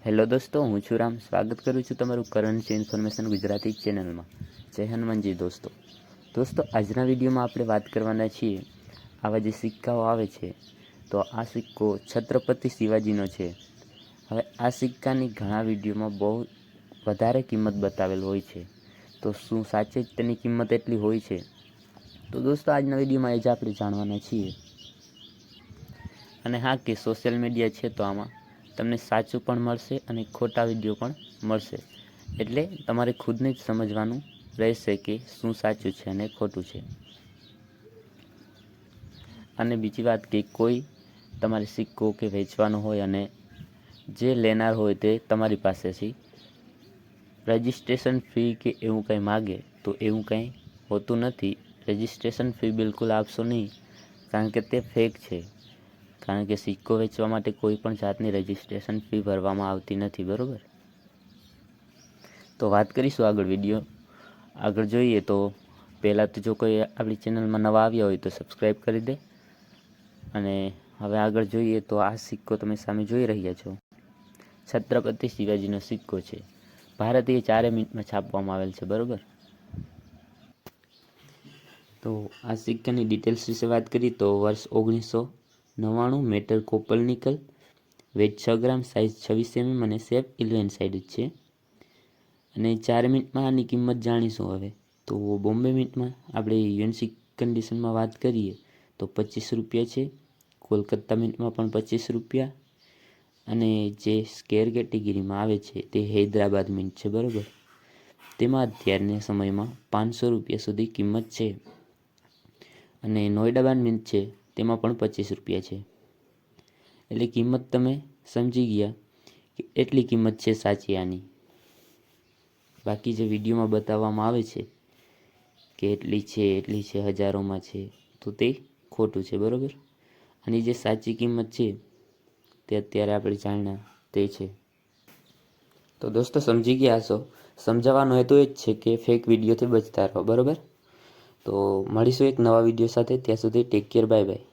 Hello દોસ્તો, હું છું રામ. સ્વાગત કરું છું તમારું કરન્સી ઇન્ફોર્મેશન ગુજરાતી ચેનલમાં. જય હનુમાનજી દોસ્તો આજના વિડીયોમાં આપણે વાત કરવાના છીએ આવા જે સિક્કાઓ આવે છે. તો આ સિક્કો છત્રપતિ શિવાજીનો છે. હવે આ સિક્કાની ઘણા વિડીયોમાં બહુ વધારે કિંમત બતાવેલ હોય છે. તો શું સાચે જ તેની કિંમત એટલી હોય છે? તો દોસ્તો આજના વિડીયોમાં એ જ આપણે જાણવાના છીએ. અને હા, કે સોશિયલ મીડિયા છે તો આમાં તમને સાચું પણ મળશે અને ખોટા વિડીયો પણ મળશે. એટલે તમારે ખુદને જ સમજવાનું રહેશે કે શું સાચું છે અને ખોટું છે. અને બીજી વાત કે કોઈ તમારે સિક્કો કે વેચવાનો હોય અને જે લેનાર હોય તે તમારી પાસેથી રજિસ્ટ્રેશન ફી કે એવું કંઈ માગે તો એવું કંઈ હોતું નથી. રજિસ્ટ્રેશન ફી બિલકુલ આપશો નહીં, કારણ કે તે ફેક છે. કારણ કે સિક્કો વેચવા માટે કોઈ પણ જાતની રજિસ્ટ્રેશન ફી ભરવામાં આવતી નથી, બરાબર? તો વાત કરીશું આગળ જોઈએ તો પહેલાં તો જો કોઈ આપણી ચેનલમાં નવા આવ્યા હોય તો સબસ્ક્રાઈબ કરી દે. અને હવે આગળ જોઈએ તો આ સિક્કો તમે સામે જોઈ રહ્યા છો, છત્રપતિ શિવાજીનો સિક્કો છે. ભારતીય 4 મિનિટમાં છાપવામાં આવેલ છે, બરાબર? તો આ સિક્કાની ડિટેલ્સ વિશે વાત કરીએ તો વર્ષ 1999, મેટલ કોપર નિકલ, વેટ 6 ગ્રામ, સાઇઝ 26 mm અને શેપ 11 સાઇડેડ છે. અને 4 મિનિટમાં આની કિંમત જાણીશું હવે. તો બોમ્બે મિન્ટમાં આપણે યુએનસી કન્ડિશનમાં વાત કરીએ તો 25 રૂપિયા છે. કોલકાતા મિન્ટમાં પણ 25 રૂપિયા. અને જે સ્કેર કેટેગરીમાં આવે છે તે હૈદરાબાદ મિન્ટ છે, બરાબર? તેમાં અત્યારના સમયમાં 500 રૂપિયા સુધી કિંમત છે. અને નોઈડાબાદ મિન્ટ છે તેમાં પણ 25 રૂપિયા છે. એટલે કિંમત તમે સમજી ગયા કે એટલી કિંમત છે સાચી આની. બાકી જે વિડીયોમાં બતાવવામાં આવે છે કે એટલી છે હજારોમાં છે, તો તે ખોટું છે, બરાબર? આની જે સાચી કિંમત છે તે અત્યારે આપણે જાણ્યા તે છે. તો દોસ્તો સમજી ગયા હશો. સમજાવવાનો હેતુ એ જ છે કે ફેક વિડીયોથી બચતા રહો, બરાબર? તો મળીશું એક નવા વિડીયો સાથે. ત્યાં સુધી ટેક કેર, બાય બાય.